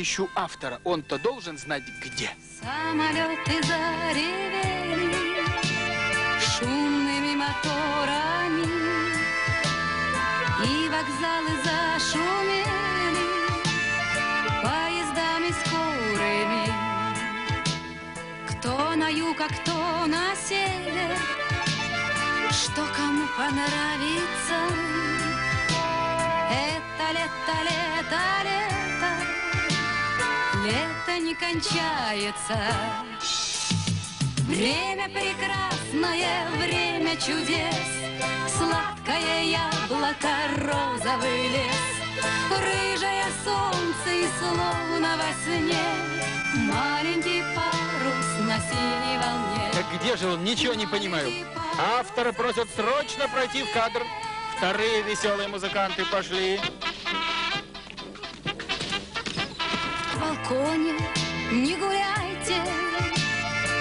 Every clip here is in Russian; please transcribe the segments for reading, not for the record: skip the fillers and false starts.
Ищу автора. Он-то должен знать где. Самолеты заревели шумными моторами, и вокзалы зашумели поездами скорыми. Кто на юг, а кто на север, что кому понравится. Это лето, лето, лето, лето не кончается. Время прекрасное, время чудес, сладкое яблоко, розовый лес, рыжее солнце и словно во сне маленький парус на синей волне. Так где же он? Ничего не понимаю. Автора просят срочно пройти в кадр. Вторые веселые музыканты пошли. В балконе не гуляйте,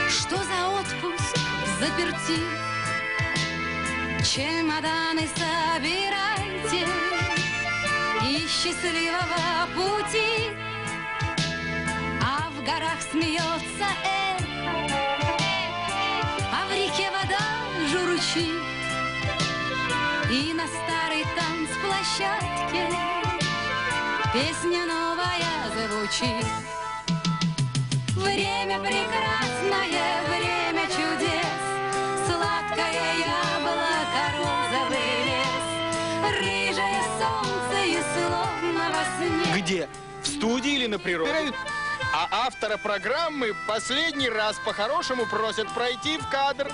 что за отпуск заперти. Чемоданы собирайте и счастливого пути. А в горах смеется эхо, а в реке вода журчит. И на старой танцплощадке песня новая звучит. Время прекрасное, время чудес, сладкое яблоко, розовый лес, рыжее солнце и словно во сне. Где? В студии или на природе? А автора программы последний раз по-хорошему просят пройти в кадр.